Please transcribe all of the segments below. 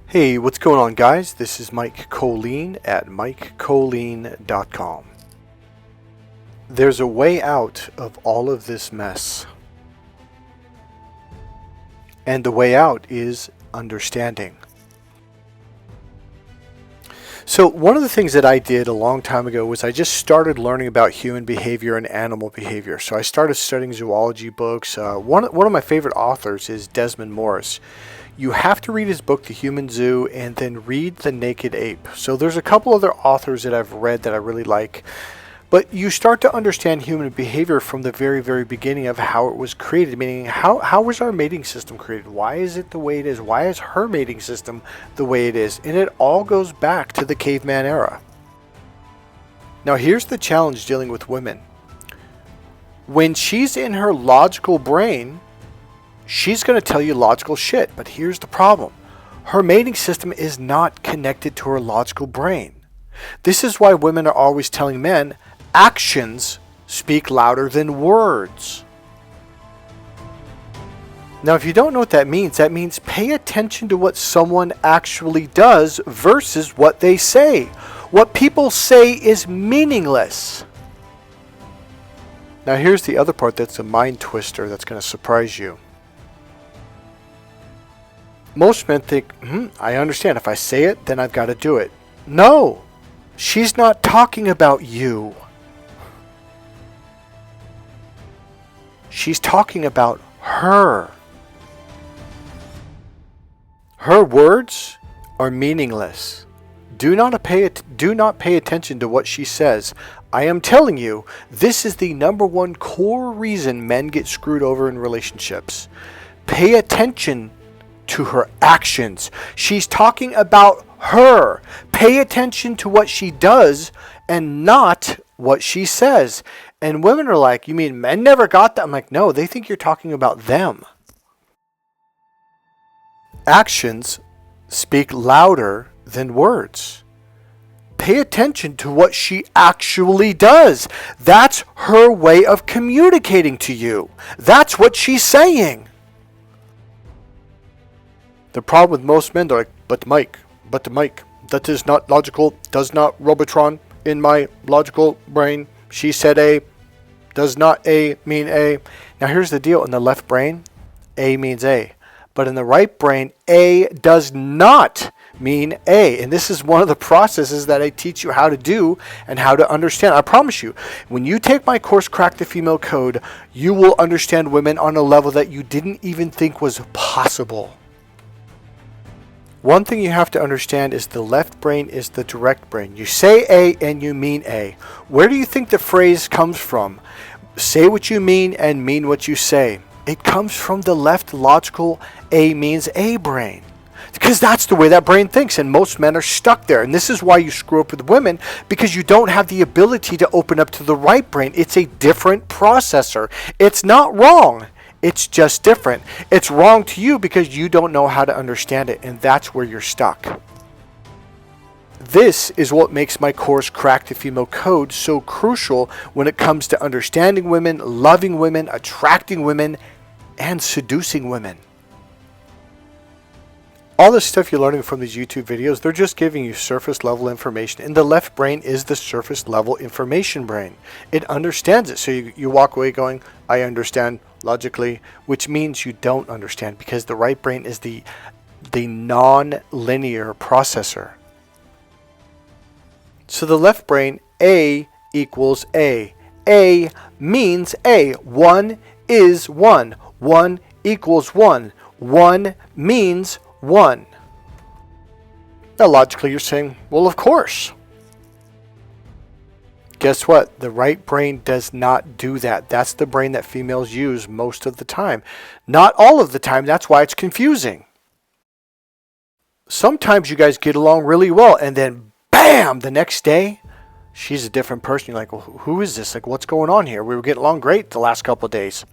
Hey, what's going on, guys? This is Mike Kollin at MikeKollin.com. There's a way out of all of this mess. And the way out is understanding. So one of the things that I did a long time ago was I just started learning about human behavior and animal behavior. So I started studying zoology books. One of my favorite authors is Desmond Morris. You have to read his book, The Human Zoo, and then read The Naked Ape. So there's a couple other authors that I've read that I really like. But you start to understand human behavior from the very, very beginning of how it was created. Meaning, how was our mating system created? Why is it the way it is? Why is her mating system the way it is? And it all goes back to the caveman era. Now here's the challenge dealing with women. When she's in her logical brain, she's going to tell you logical shit, but here's the problem. Her mating system is not connected to her logical brain. This is why women are always telling men, actions speak louder than words. Now, if you don't know what that means pay attention to what someone actually does versus what they say. What people say is meaningless. Now, here's the other part that's a mind twister that's going to surprise you. Most men think, I understand. If I say it, then I've got to do it. No, she's not talking about you. She's talking about her. Her words are meaningless. Do not pay attention to what she says. I am telling you, this is the number one core reason men get screwed over in relationships. Pay attention to her actions. She's talking about her. Pay attention to what she does and not what she says. And women are like, you mean men never got that? I'm like, no, they think you're talking about them. Actions speak louder than words. Pay attention to what she actually does. That's her way of communicating to you. That's what she's saying. The problem with most men, they're like, but Mike, that is not logical, does not Robotron in my logical brain. She said A, does not A mean A. Now here's the deal, in the left brain, A means A. But in the right brain, A does not mean A. And this is one of the processes that I teach you how to do and how to understand. I promise you, when you take my course, Crack the Female Code, you will understand women on a level that you didn't even think was possible. One thing you have to understand is the left brain is the direct brain. You say A and you mean A. Where do you think the phrase comes from? Say what you mean and mean what you say. It comes from the left logical A means A brain. Because that's the way that brain thinks, and most men are stuck there. And this is why you screw up with women, because you don't have the ability to open up to the right brain. It's a different processor. It's not wrong. It's just different. It's wrong to you because you don't know how to understand it, and that's where you're stuck. This is what makes my course Crack the Female Code so crucial when it comes to understanding women, loving women, attracting women, and seducing women. All this stuff you're learning from these YouTube videos, they're just giving you surface level information. And the left brain is the surface level information brain. It understands it. So you walk away going, I understand logically, which means you don't understand because the right brain is the non-linear processor. So the left brain, A equals A. A means A. 1 is 1. 1 equals 1. 1 means 1. Now logically you're saying, well, of course. Guess what? The right brain does not do that. That's the brain that females use most of the time. Not all of the time. That's why it's confusing. Sometimes you guys get along really well and then bam, the next day, she's a different person. You're like, well, who is this? Like, what's going on here? We were getting along great the last couple of days.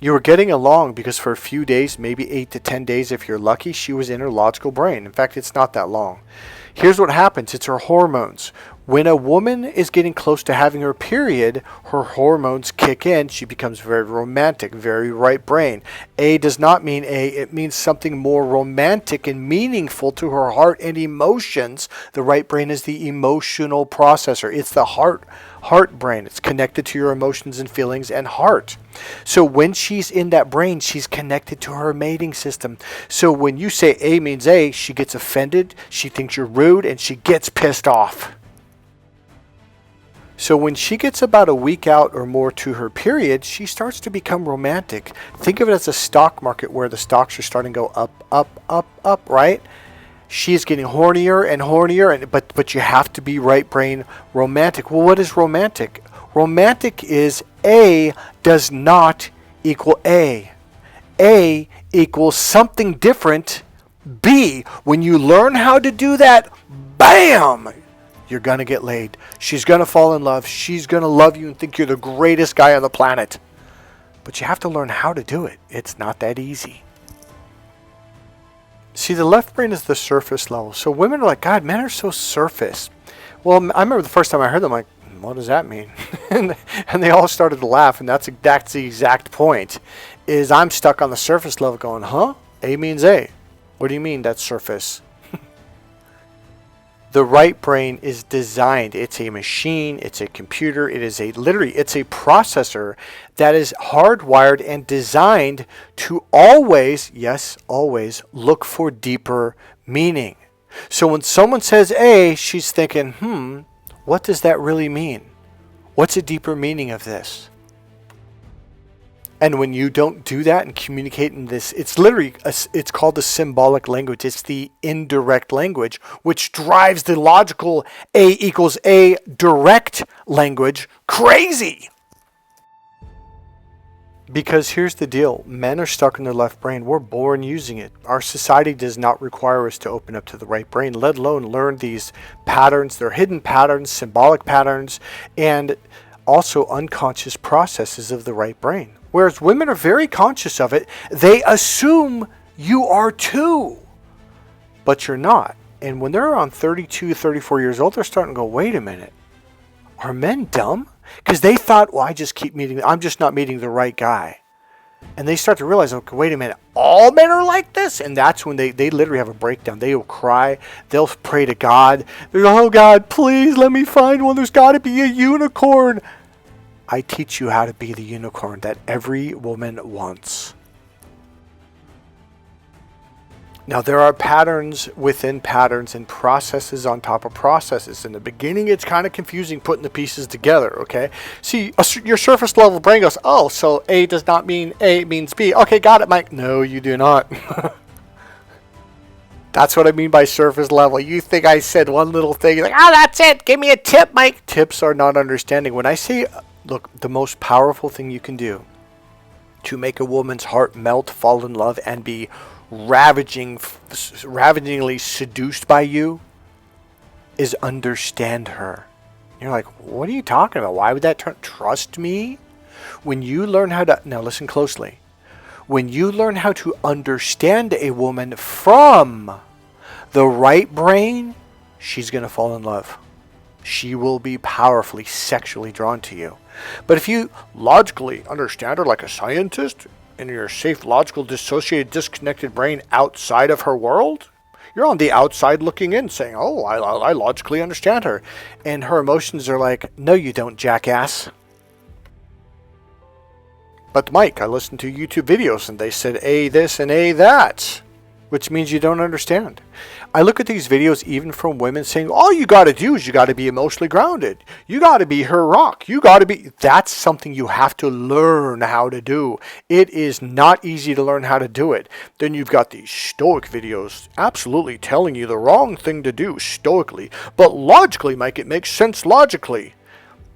You were getting along because for a few days, maybe 8 to 10 days if you're lucky, she was in her logical brain. In fact, it's not that long. Here's what happens. It's her hormones. When a woman is getting close to having her period, her hormones kick in. She becomes very romantic, very right brain. A does not mean A. It means something more romantic and meaningful to her heart and emotions. The right brain is the emotional processor. It's the heart brain. It's connected to your emotions and feelings and heart. So when she's in that brain, she's connected to her mating system. So when you say A means A, she gets offended, she thinks you're rude, and she gets pissed off. So when she gets about a week out or more to her period, she starts to become romantic. Think of it as a stock market where the stocks are starting to go up, up, up, up, right? She's getting hornier and hornier, but you have to be right brain romantic. Well, what is romantic? Romantic is A does not equal A. A equals something different. B, when you learn how to do that, bam! You're going to get laid. She's going to fall in love. She's going to love you and think you're the greatest guy on the planet. But you have to learn how to do it. It's not that easy. See, the left brain is the surface level. So women are like, God, men are so surface. Well, I remember the first time I heard them, like, what does that mean? and they all started to laugh, and that's the exact point, is I'm stuck on the surface level going, huh? A means A. What do you mean that's surface? The right brain is designed. It's a machine. It's a computer. It's a processor that is hardwired and designed to always, yes, always look for deeper meaning. So when someone says A, she's thinking, what does that really mean? What's a deeper meaning of this? And when you don't do that and communicate in this, it's called the symbolic language. It's the indirect language, which drives the logical A equals A direct language crazy. Because here's the deal. Men are stuck in their left brain. We're born using it. Our society does not require us to open up to the right brain, let alone learn these patterns. They're hidden patterns, symbolic patterns, and also unconscious processes of the right brain. Whereas women are very conscious of it. They assume you are too, but you're not. And when they're around 32, 34 years old, they're starting to go, wait a minute. Are men dumb? Because they thought, well, I'm just not meeting the right guy. And they start to realize, okay, wait a minute, all men are like this? And that's when they literally have a breakdown. They will cry. They'll pray to God. They're like, oh, God, please let me find one. There's got to be a unicorn. I teach you how to be the unicorn that every woman wants. Now, there are patterns within patterns and processes on top of processes. In the beginning, it's kind of confusing putting the pieces together, okay? See, your surface level brain goes, oh, so A does not mean A, it means B. Okay, got it, Mike. No, you do not. That's what I mean by surface level. You think I said one little thing, you're like, oh, that's it. Give me a tip, Mike. Tips are not understanding. When I say, look, the most powerful thing you can do to make a woman's heart melt, fall in love, and be ravagingly seduced by you is understand her. You're like, what are you talking about? Why would that trust me? When you learn how to, now listen closely. When you learn how to understand a woman from the right brain, she's going to fall in love. She will be powerfully sexually drawn to you. But if you logically understand her like a scientist, in your safe, logical, dissociated, disconnected brain outside of her world, you're on the outside looking in saying, oh, I logically understand her. And her emotions are like, no, you don't, jackass. But Mike, I listened to YouTube videos and they said A this and A that, which means you don't understand. I look at these videos even from women saying, all you got to do is you got to be emotionally grounded. You got to be her rock. That's something you have to learn how to do. It is not easy to learn how to do it. Then you've got these stoic videos absolutely telling you the wrong thing to do stoically. But logically, Mike, it makes sense logically.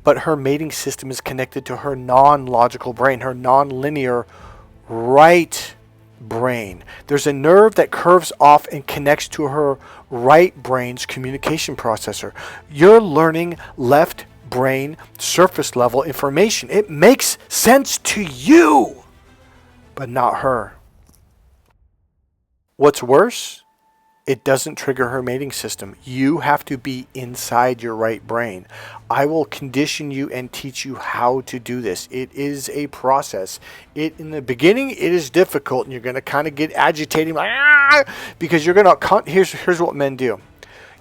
But her mating system is connected to her non-logical brain, her non-linear right brain. There's a nerve that curves off and connects to her right brain's communication processor. You're learning left brain surface level information. It makes sense to you, but not her. What's worse It doesn't trigger her mating system. You have to be inside your right brain. I will condition you and teach you how to do this. It is a process. In the beginning, it is difficult, and you're going to kind of get agitating, because you're going to. Here's what men do.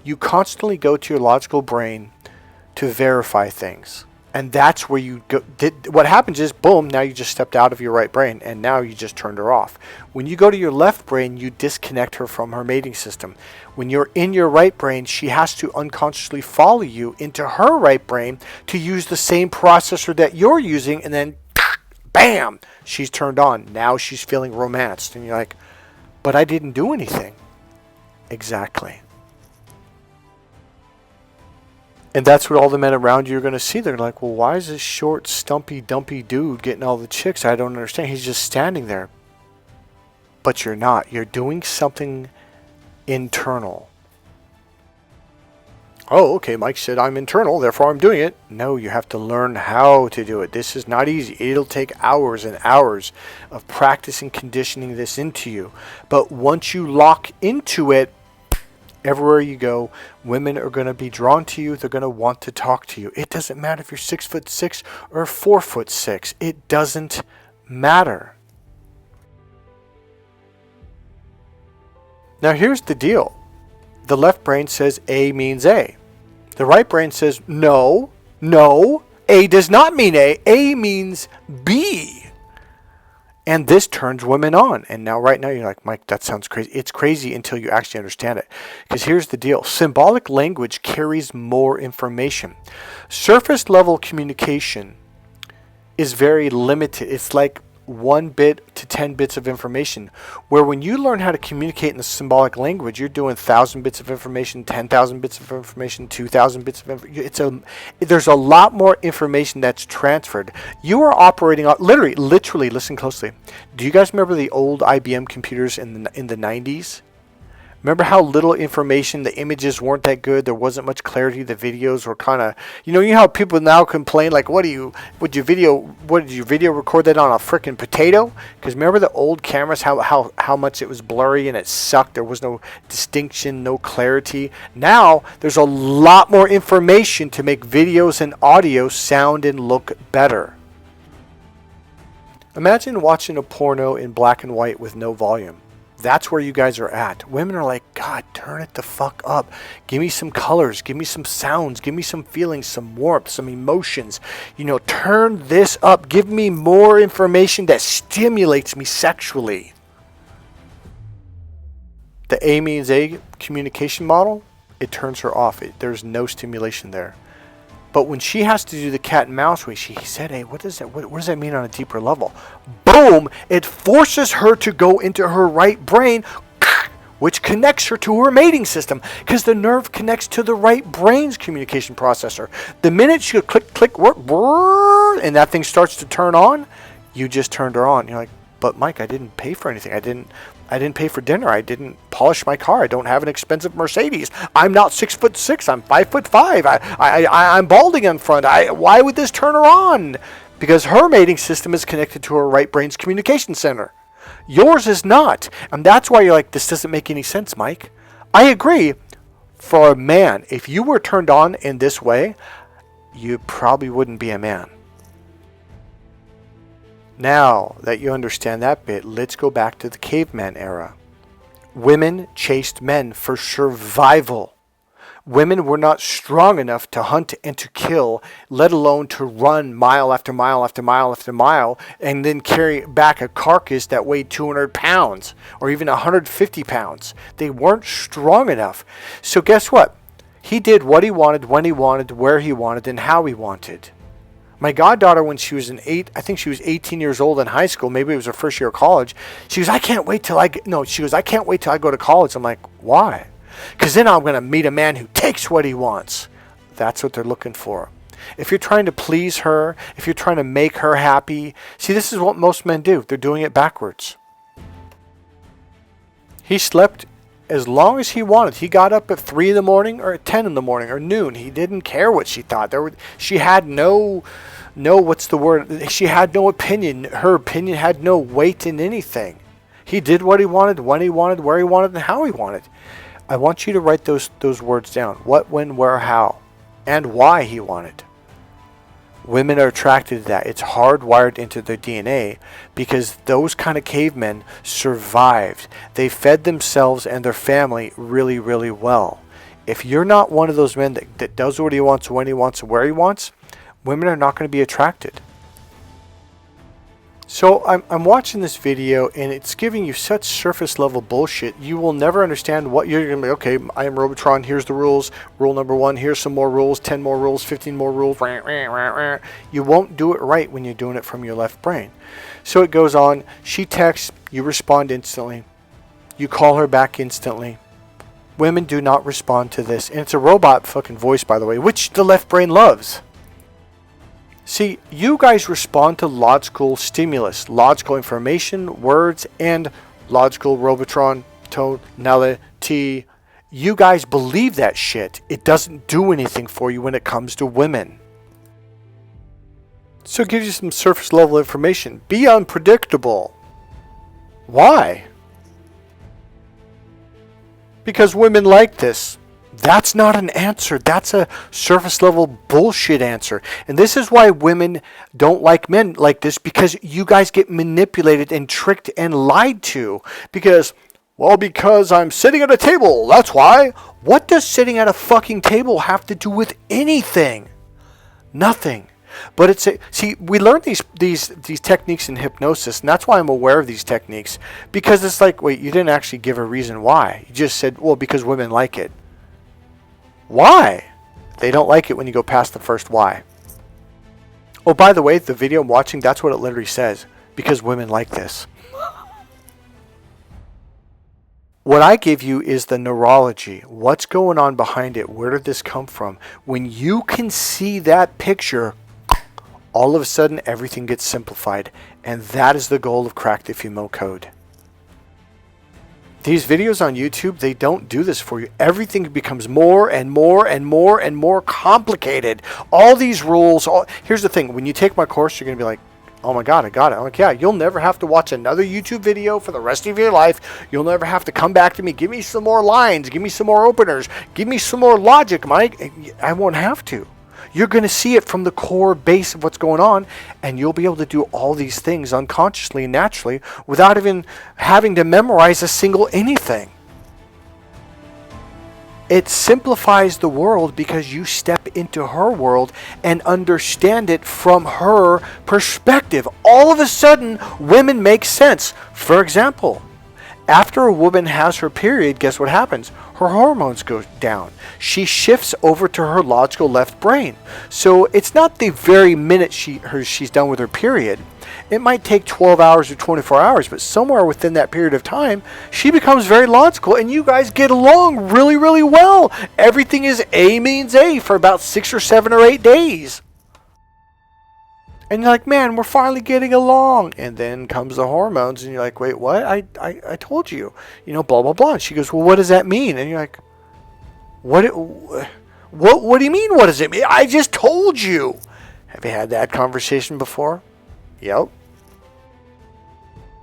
You constantly go to your logical brain to verify things. And that's where you go. What happens is, boom, now you just stepped out of your right brain, and now you just turned her off. When you go to your left brain, you disconnect her from her mating system. When you're in your right brain, she has to unconsciously follow you into her right brain to use the same processor that you're using, and then, bam, she's turned on. Now she's feeling romanced. And you're like, but I didn't do anything. Exactly. And that's what all the men around you are going to see. They're like, well, why is this short, stumpy, dumpy dude getting all the chicks? I don't understand. He's just standing there. But you're not. You're doing something internal. Oh, okay, Mike said I'm internal, therefore I'm doing it. No, you have to learn how to do it. This is not easy. It'll take hours and hours of practice and conditioning this into you. But once you lock into it, everywhere you go, women are going to be drawn to you. They're going to want to talk to you. It doesn't matter if you're 6'6" or 4'6". It doesn't matter. Now here's the deal. The left brain says A means A. The right brain says no, A does not mean A. A means B. And this turns women on. And now, right now, you're like, Mike, that sounds crazy. It's crazy until you actually understand it. Because here's the deal. Symbolic language carries more information. Surface level communication is very limited. It's like 1 bit to 10 bits of information. Where when you learn how to communicate in the symbolic language, you're doing 1,000 bits of information, 10,000 bits of information, 2,000 bits of information. There's a lot more information that's transferred. You are operating on, literally, listen closely. Do you guys remember the old IBM computers in the 90s? Remember how little information, the images weren't that good, there wasn't much clarity, the videos were kind of, you know how people now complain, like, what did your video record that on a freaking potato? Because remember the old cameras, how much it was blurry and it sucked, there was no distinction, no clarity. Now, there's a lot more information to make videos and audio sound and look better. Imagine watching a porno in black and white with no volume. That's where you guys are at. Women are like, God, turn it the fuck up. Give me some colors. Give me some sounds. Give me some feelings, some warmth, some emotions. Turn this up. Give me more information that stimulates me sexually. The A means A communication model, it turns her off. There's no stimulation there. But when she has to do the cat and mouse way, she said, hey, what does that mean on a deeper level? Boom! It forces her to go into her right brain, which connects her to her mating system, because the nerve connects to the right brain's communication processor. The minute she click, work, and that thing starts to turn on, you just turned her on. You're like, but Mike, I didn't pay for anything. I didn't pay for dinner. I didn't polish my car. I don't have an expensive Mercedes. I'm not 6'6". I'm 5'5". I'm balding in front. Why would this turn her on? Because her mating system is connected to her right brain's communication center. Yours is not. And that's why you're like, this doesn't make any sense, Mike. I agree. For a man, if you were turned on in this way, you probably wouldn't be a man. Now that you understand that bit, let's go back to the caveman era. Women chased men for survival. Women were not strong enough to hunt and to kill, let alone to run mile after mile after mile after mile, and then carry back a carcass that weighed 200 pounds or even 150 pounds. They weren't strong enough. So guess what? He did what he wanted, when he wanted, where he wanted, and how he wanted. My goddaughter, when she was I think she was 18 years old in high school, maybe it was her first year of college, she goes, I can't wait till I go to college. I'm like, why? Because then I'm going to meet a man who takes what he wants. That's what they're looking for. If you're trying to please her, if you're trying to make her happy, see, this is what most men do. They're doing it backwards. He slept as long as he wanted. He got up at 3 in the morning or at 10 in the morning or noon. He didn't care what she thought. She had she had no opinion. Her opinion had no weight in anything. He did what he wanted, when he wanted, where he wanted, and how he wanted. I want you to write those words down. What, when, where, how, and why he wanted. Women are attracted to that. It's hardwired into their DNA because those kind of cavemen survived. They fed themselves and their family really, really well. If you're not one of those men that does what he wants, when he wants, and where he wants, women are not going to be attracted. So I'm watching this video and it's giving you such surface level bullshit. You will never understand what you're going to be. Okay, I am Robotron. Here's the rules. Rule number 1. Here's some more rules. 10 more rules. 15 more rules. You won't do it right when you're doing it from your left brain. So it goes on. She texts. You respond instantly. You call her back instantly. Women do not respond to this. And it's a robot fucking voice, by the way, which the left brain loves. See, you guys respond to logical stimulus, logical information, words, and logical Robotron tonality. You guys believe that shit. It doesn't do anything for you when it comes to women. So it gives you some surface level information. Be unpredictable. Why? Because women like this. That's not an answer. That's a surface level bullshit answer. And this is why women don't like men like this, because you guys get manipulated and tricked and lied to. Because I'm sitting at a table. That's why. What does sitting at a fucking table have to do with anything? Nothing. But we learned these techniques in hypnosis, and that's why I'm aware of these techniques. Because it's like, wait, you didn't actually give a reason why. You just said, well, because women like it. Why? They don't like it when you go past the first why. Oh, by the way, the video I'm watching, that's what it literally says. Because women like this. What I give you is the neurology. What's going on behind it? Where did this come from? When you can see that picture, all of a sudden everything gets simplified. And that is the goal of Crack the Female Code. These videos on YouTube, they don't do this for you. Everything becomes more and more and more and more complicated. All these rules. Here's the thing. When you take my course, you're going to be like, oh my God, I got it. I'm like, yeah, you'll never have to watch another YouTube video for the rest of your life. You'll never have to come back to me. Give me some more lines. Give me some more openers. Give me some more logic, Mike. I won't have to. You're going to see it from the core base of what's going on, and you'll be able to do all these things unconsciously and naturally without even having to memorize a single anything. It simplifies the world because you step into her world and understand it from her perspective. All of a sudden, women make sense. For example, after a woman has her period, guess what happens? Her hormones go down. She shifts over to her logical left brain. So it's not the very minute she's done with her period. It might take 12 hours or 24 hours, but somewhere within that period of time, she becomes very logical, and you guys get along really, really well. Everything is A means A for about 6 or 7 or 8 days. And you're like, man, we're finally getting along. And then comes the hormones, and you're like, wait, what? I told you, blah, blah, blah. And she goes, well, what does that mean? And you're like, what do you mean, what does it mean? I just told you. Have you had that conversation before? Yep.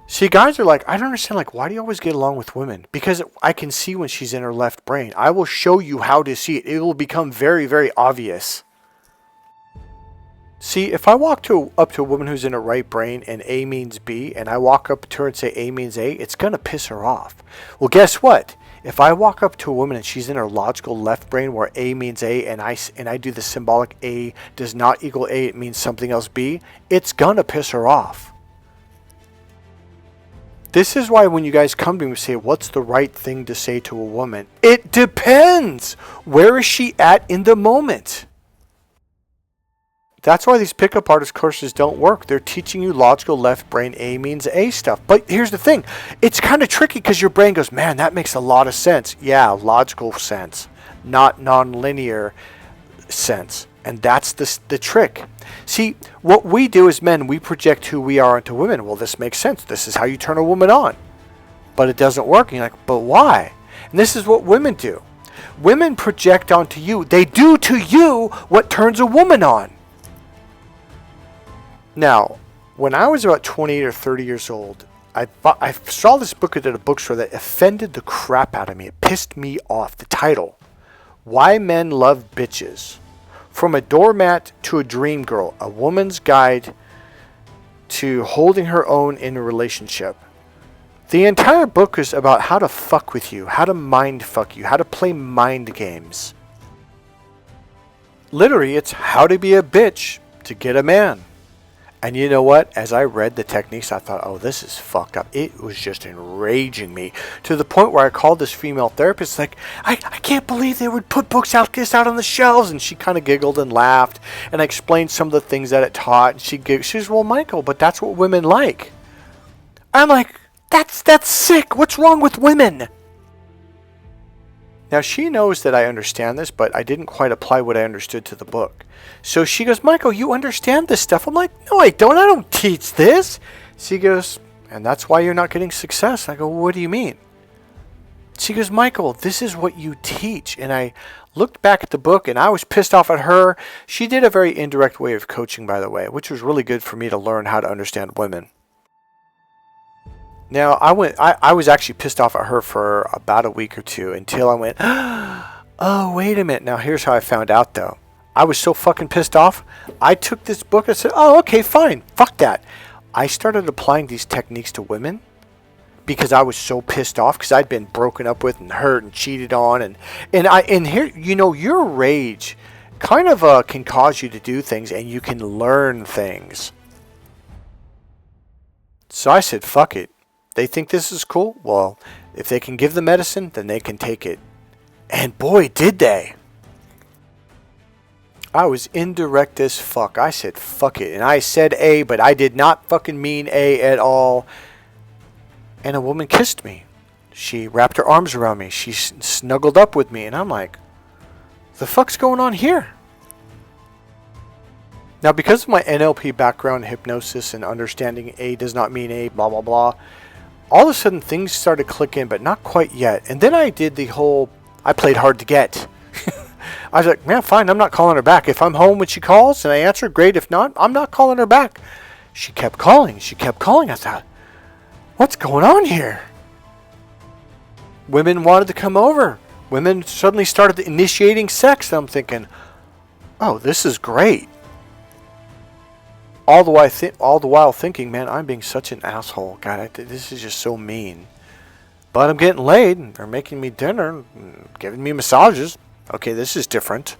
See, guys are like, I don't understand, like, why do you always get along with women? Because I can see when she's in her left brain. I will show you how to see it. It will become very, very obvious. See, if I walk up to a woman who's in her right brain and A means B, and I walk up to her and say A means A, it's going to piss her off. Well, guess what? If I walk up to a woman and she's in her logical left brain where A means A, and I do the symbolic A does not equal A, it means something else B, it's going to piss her off. This is why when you guys come to me and say, what's the right thing to say to a woman? It depends. Where is she at in the moment? That's why these pickup artist courses don't work. They're teaching you logical left brain A means A stuff. But here's the thing. It's kind of tricky because your brain goes, man, that makes a lot of sense. Yeah, logical sense, not nonlinear sense. And that's the trick. See, what we do as men, we project who we are onto women. Well, this makes sense. This is how you turn a woman on. But it doesn't work. And you're like, but why? And this is what women do. Women project onto you. They do to you what turns a woman on. Now, when I was about 28 or 30 years old, I saw this book at a bookstore that offended the crap out of me. It pissed me off. The title, Why Men Love Bitches. From a Doormat to a Dream Girl, a woman's guide to holding her own in a relationship. The entire book is about how to fuck with you, how to mind fuck you, how to play mind games. Literally, it's how to be a bitch to get a man. And you know what? As I read the techniques, I thought, oh, this is fucked up. It was just enraging me to the point where I called this female therapist, like, I can't believe they would put books like this out on the shelves. And she kind of giggled and laughed. And I explained some of the things that it taught. And she says, well, Michael, but that's what women like. I'm like, that's sick. What's wrong with women? Now, she knows that I understand this, but I didn't quite apply what I understood to the book. So she goes, Michael, you understand this stuff. I'm like, no, I don't. I don't teach this. She goes, and that's why you're not getting success. I go, well, what do you mean? She goes, Michael, this is what you teach. And I looked back at the book, and I was pissed off at her. She did a very indirect way of coaching, by the way, which was really good for me to learn how to understand women. Now, I was actually pissed off at her for about a week or two until I went, oh, wait a minute. Now, here's how I found out, though. I was so fucking pissed off. I took this book and said, oh, okay, fine. Fuck that. I started applying these techniques to women because I was so pissed off because I'd been broken up with and hurt and cheated on. And here, you know, your rage kind of can cause you to do things and you can learn things. So I said, fuck it. They think this is cool? Well, if they can give the medicine, then they can take it. And boy, did they. I was indirect as fuck. I said, fuck it. And I said A, but I did not fucking mean A at all. And a woman kissed me. She wrapped her arms around me. She snuggled up with me. And I'm like, the fuck's going on here? Now, because of my NLP background, hypnosis, and understanding A does not mean A, blah, blah, blah, all of a sudden things started clicking, but not quite yet. And then I did the whole, I played hard to get. I was like, man, fine, I'm not calling her back. If I'm home when she calls and I answer, great. If not, I'm not calling her back. She kept calling. She kept calling. I thought, what's going on here? Women wanted to come over. Women suddenly started initiating sex. And I'm thinking, oh, this is great. All the while thinking, man, I'm being such an asshole. God, this is just so mean. But I'm getting laid, and they're making me dinner, and giving me massages. Okay, this is different.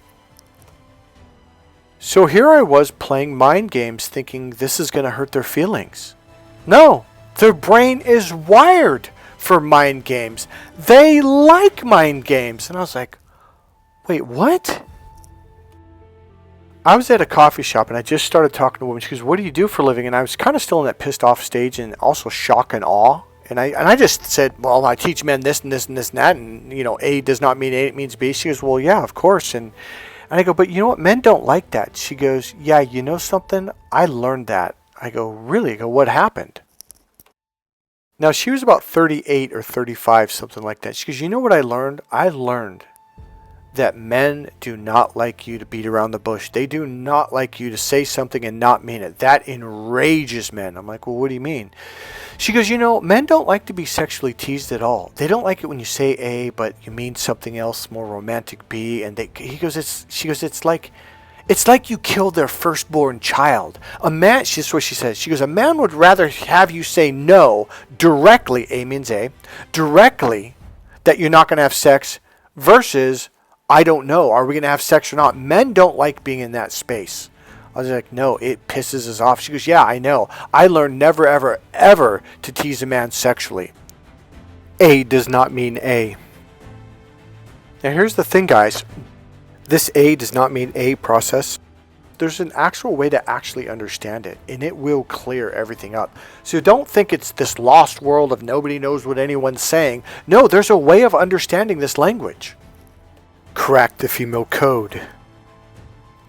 So here I was playing mind games, thinking this is going to hurt their feelings. No, their brain is wired for mind games. They like mind games. And I was like, wait, what? I was at a coffee shop and I just started talking to a woman. She goes, what do you do for a living? And I was kind of still in that pissed off stage and also shock and awe. And I just said, well, I teach men this and this and this and that. And, you know, A does not mean A, it means B. She goes, well, yeah, of course. And I go, but you know what? Men don't like that. She goes, yeah, you know something? I learned that. I go, really? I go, what happened? Now, she was about 38 or 35, something like that. She goes, you know what I learned? I learned that men do not like you to beat around the bush. They do not like you to say something and not mean it. That enrages men. I'm like, well, what do you mean? She goes, you know, men don't like to be sexually teased at all. They don't like it when you say A, but you mean something else, more romantic B. And she goes, it's like you killed their firstborn child. A man, this is what she says. She goes, a man would rather have you say no directly, A means A, directly, that you're not going to have sex, versus, I don't know, are we going to have sex or not? Men don't like being in that space. I was like, no, it pisses us off. She goes, yeah, I know. I learned never, ever, ever to tease a man sexually. A does not mean A. Now here's the thing, guys. This A does not mean A process. There's an actual way to actually understand it, and it will clear everything up. So don't think it's this lost world of nobody knows what anyone's saying. No, there's a way of understanding this language. Crack the female code.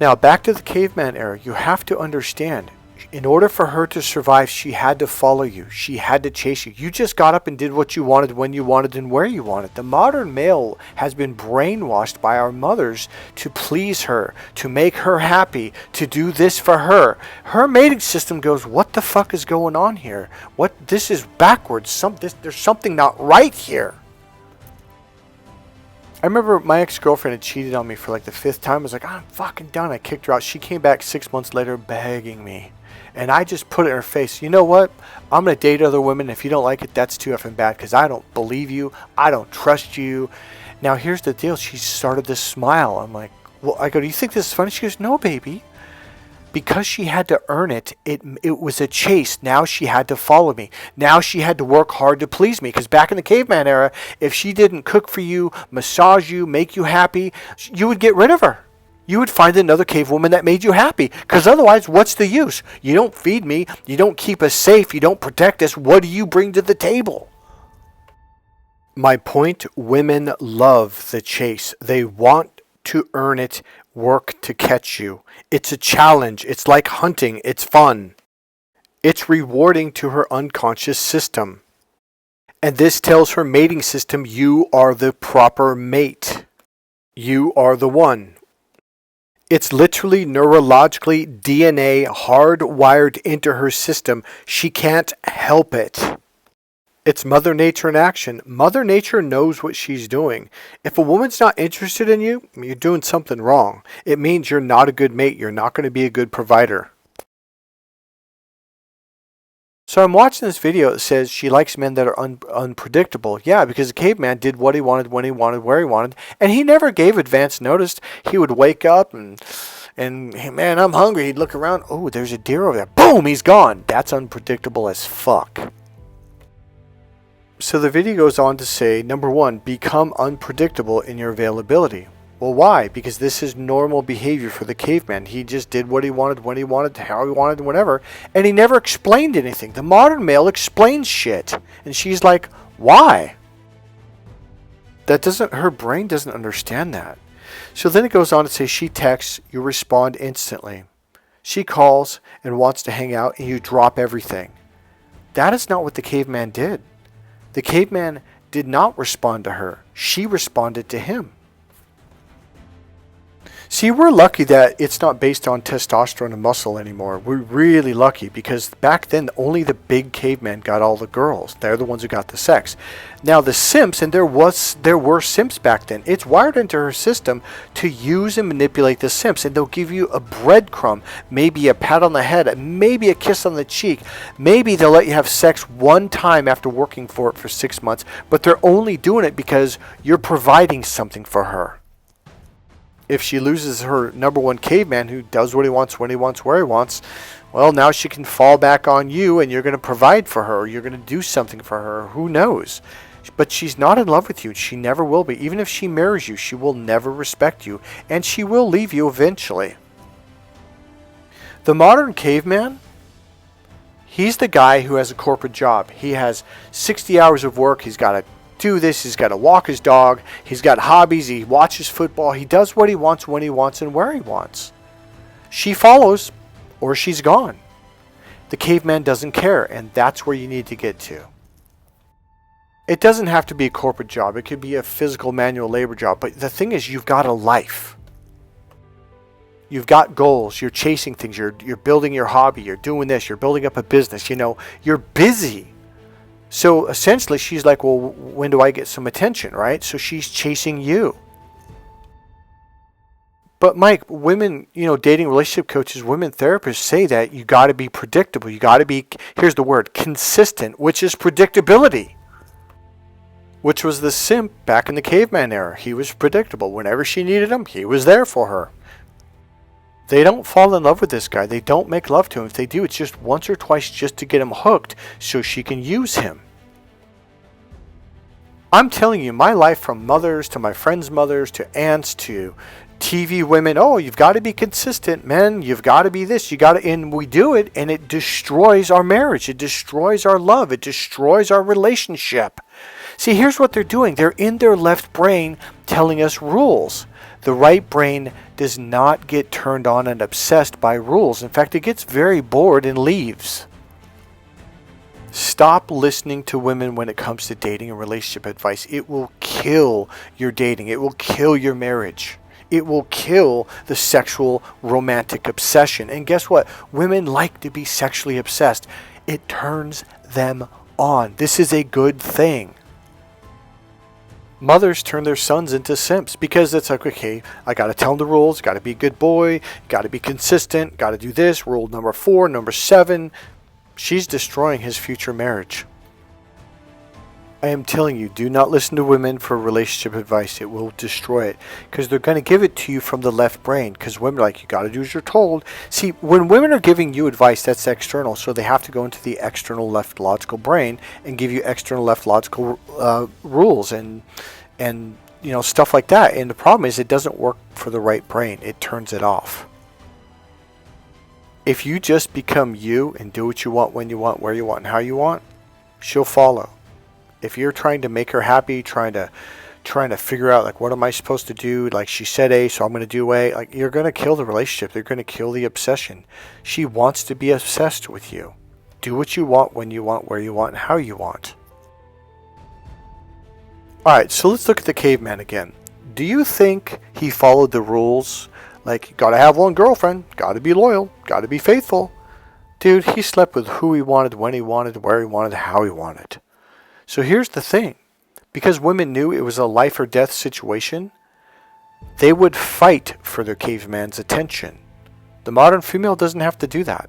Now, back to the caveman era, you have to understand, In order for her to survive, she had to follow you. She had to chase you. You just got up and did what you wanted, when you wanted, and where you wanted. The modern male has been brainwashed by our mothers to please her, to make her happy, to do this for her. Her mating system goes, what the fuck is going on here? This is backwards. There's something not right here. I remember my ex-girlfriend had cheated on me for like the 5th time. I was like, I'm fucking done. I kicked her out. She came back 6 months later begging me. And I just put it in her face. You know what? I'm going to date other women. If you don't like it, that's too effing bad because I don't believe you. I don't trust you. Now, here's the deal. She started to smile. I'm like, well, I go, do you think this is funny? She goes, no, baby. Because she had to earn it, it was a chase. Now she had to follow me. Now she had to work hard to please me. Because back in the caveman era, if she didn't cook for you, massage you, make you happy, you would get rid of her. You would find another cave woman that made you happy. Because otherwise, what's the use? You don't feed me. You don't keep us safe. You don't protect us. What do you bring to the table? My point, women love the chase. They want to earn it, work to catch you. It's a challenge. It's like hunting. It's fun. It's rewarding to her unconscious system. And this tells her mating system, you are the proper mate. You are the one. It's literally neurologically DNA hardwired into her system. She can't help it. It's Mother Nature in action. Mother Nature knows what she's doing. If a woman's not interested in you, you're doing something wrong. It means you're not a good mate. You're not going to be a good provider. So I'm watching this video that says she likes men that are unpredictable. Yeah, because the caveman did what he wanted, when he wanted, where he wanted, and he never gave advance notice. He would wake up and man, I'm hungry. He'd look around. Oh, there's a deer over there. Boom, he's gone. That's unpredictable as fuck. So the video goes on to say, number 1, become unpredictable in your availability. Well, why? Because this is normal behavior for the caveman. He just did what he wanted, when he wanted, how he wanted, whatever. And he never explained anything. The modern male explains shit. And she's like, why? Her brain doesn't understand that. So then it goes on to say, she texts, you respond instantly. She calls and wants to hang out, and you drop everything. That is not what the caveman did. The caveman did not respond to her. She responded to him. See, we're lucky that it's not based on testosterone and muscle anymore. We're really lucky because back then only the big cavemen got all the girls. They're the ones who got the sex. Now the simps, and there were simps back then. It's wired into her system to use and manipulate the simps, and they'll give you a breadcrumb, maybe a pat on the head, maybe a kiss on the cheek. Maybe they'll let you have sex one time after working for it for 6 months, but they're only doing it because you're providing something for her. If she loses her number 1 caveman who does what he wants, when he wants, where he wants, well, now she can fall back on you and you're going to provide for her. Or you're going to do something for her. Who knows? But she's not in love with you. She never will be. Even if she marries you, she will never respect you. And she will leave you eventually. The modern caveman, he's the guy who has a corporate job. He has 60 hours of work. He's got to do this. He's got to walk his dog. He's got hobbies. He watches football. He does what he wants, when he wants, and where he wants. She follows or she's gone. The caveman doesn't care, and that's where you need to get to. It doesn't have to be a corporate job. It could be a physical manual labor job. But the thing is, you've got a life. You've got goals. You're chasing things. You're building your hobby. You're doing this. You're building up a business. You're busy. So essentially, she's like, well, when do I get some attention, right? So she's chasing you. But Mike, women, dating relationship coaches, women therapists say that you got to be predictable. You got to be, here's the word, consistent, which is predictability. Which was the simp back in the caveman era. He was predictable. Whenever she needed him, he was there for her. They don't fall in love with this guy. They don't make love to him. If they do, it's just once or twice just to get him hooked so she can use him. I'm telling you, my life, from mothers to my friends' mothers to aunts to TV women, you've got to be consistent, men. You've got to be this. And we do it, and it destroys our marriage. It destroys our love. It destroys our relationship. See, here's what they're doing. They're in their left brain telling us rules. The right brain does not get turned on and obsessed by rules. In fact, it gets very bored and leaves. Stop listening to women when it comes to dating and relationship advice. It will kill your dating. It will kill your marriage. It will kill the sexual romantic obsession. And guess what? Women like to be sexually obsessed. It turns them on. This is a good thing. Mothers turn their sons into simps because it's like, okay, I got to tell them the rules, got to be a good boy, got to be consistent, got to do this, rule number 4, number 7. She's destroying his future marriage. I am telling you, do not listen to women for relationship advice. It will destroy it because they're going to give it to you from the left brain because women are like, you got to do as you're told. See, when women are giving you advice, that's external. So they have to go into the external left logical brain and give you external left logical rules and stuff like that. And the problem is it doesn't work for the right brain. It turns it off. If you just become you and do what you want, when you want, where you want, and how you want, she'll follow. If you're trying to make her happy, trying to figure out like what am I supposed to do? Like she said A, so I'm going to do A. Like you're going to kill the relationship. They're going to kill the obsession. She wants to be obsessed with you. Do what you want, when you want, where you want, and how you want. All right, so let's look at the caveman again. Do you think he followed the rules? Like, you gotta have one girlfriend, gotta be loyal, gotta be faithful. Dude, he slept with who he wanted, when he wanted, where he wanted, how he wanted. So here's the thing. Because women knew it was a life or death situation, they would fight for their caveman's attention. The modern female doesn't have to do that.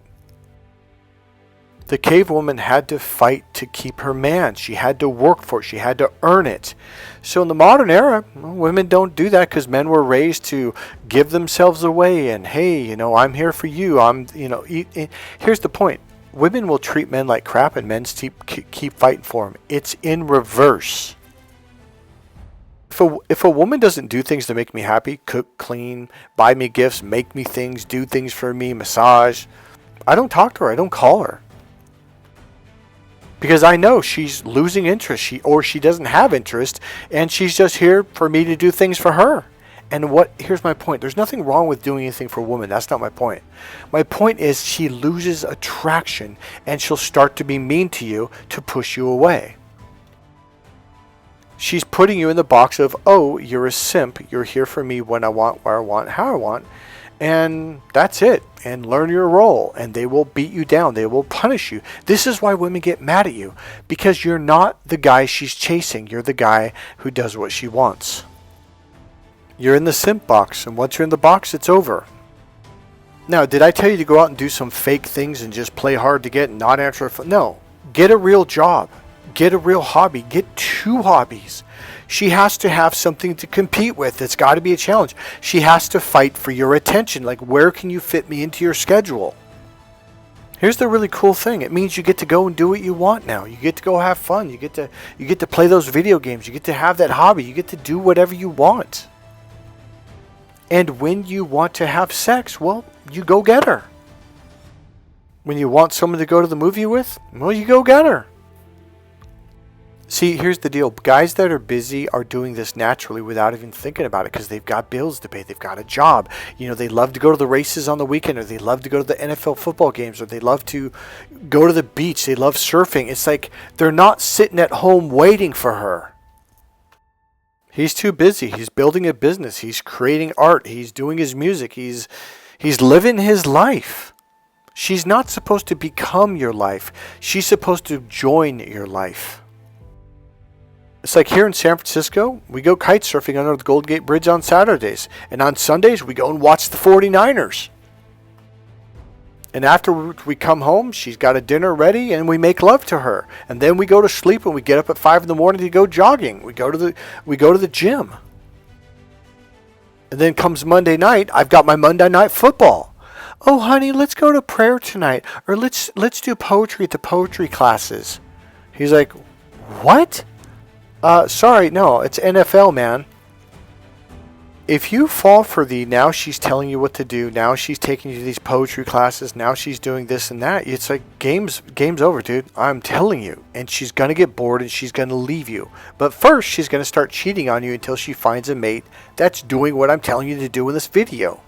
The cave woman had to fight to keep her man. She had to work for it. She had to earn it. So in the modern era, women don't do that because men were raised to give themselves away and, hey, I'm here for you. Here's the point. Women will treat men like crap and men keep fighting for them. It's in reverse. If a woman doesn't do things to make me happy, cook, clean, buy me gifts, make me things, do things for me, massage, I don't talk to her. I don't call her. Because I know she's losing interest, she doesn't have interest, and she's just here for me to do things for her. And here's my point. There's nothing wrong with doing anything for a woman. That's not my point. My point is she loses attraction, and she'll start to be mean to you to push you away. She's putting you in the box of, oh, you're a simp. You're here for me when I want, where I want, how I want. And that's it. And learn your role. And they will beat you down. They will punish you. This is why women get mad at you. Because you're not the guy she's chasing. You're the guy who does what she wants. You're in the simp box. And once you're in the box, it's over. Now, did I tell you to go out and do some fake things and just play hard to get and not answer a phone? No. Get a real job. Get a real hobby. Get 2 hobbies. She has to have something to compete with. It's got to be a challenge. She has to fight for your attention. Like, where can you fit me into your schedule? Here's the really cool thing. It means you get to go and do what you want now. You get to go have fun. You get to play those video games. You get to have that hobby. You get to do whatever you want. And when you want to have sex, well, you go get her. When you want someone to go to the movie with, well, you go get her. See, here's the deal. Guys that are busy are doing this naturally without even thinking about it because they've got bills to pay. They've got a job. They love to go to the races on the weekend, or they love to go to the NFL football games, or they love to go to the beach. They love surfing. It's like they're not sitting at home waiting for her. He's too busy. He's building a business. He's creating art. He's doing his music. He's living his life. She's not supposed to become your life. She's supposed to join your life. It's like here in San Francisco, we go kite surfing under the Golden Gate Bridge on Saturdays. And on Sundays, we go and watch the 49ers. And after we come home, she's got a dinner ready and we make love to her. And then we go to sleep and we get up at 5 in the morning to go jogging. We go to the gym. And then comes Monday night, I've got my Monday night football. Oh, honey, let's go to prayer tonight. Or let's do poetry at the poetry classes. He's like, what? Sorry, no, it's NFL, man. If you fall for the now she's telling you what to do, now she's taking you to these poetry classes, now she's doing this and that, it's like game's over, dude. I'm telling you. And she's going to get bored and she's going to leave you. But first, she's going to start cheating on you until she finds a mate that's doing what I'm telling you to do in this video.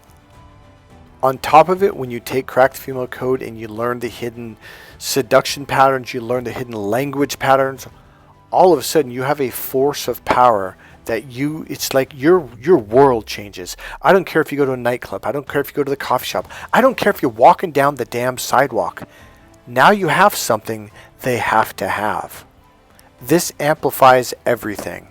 On top of it, when you take Cracked Female Code and you learn the hidden seduction patterns, you learn the hidden language patterns, all of a sudden you have a force of power that it's like your world changes. I don't care if you go to a nightclub. I don't care if you go to the coffee shop. I don't care if you're walking down the damn sidewalk. Now you have something they have to have. This amplifies everything.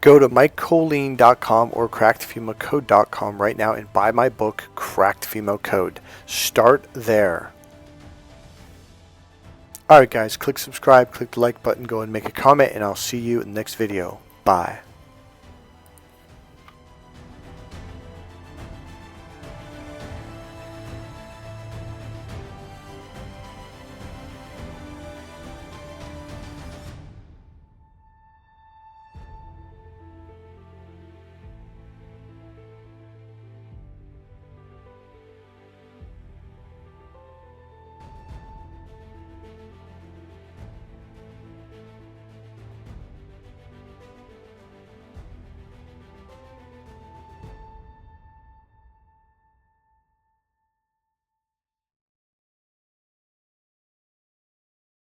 Go to MikeKollin.com or CrackedFemaleCode.com right now and buy my book, Cracked Female Code. Start there. Alright guys, click subscribe, click the like button, go and make a comment, and I'll see you in the next video. Bye.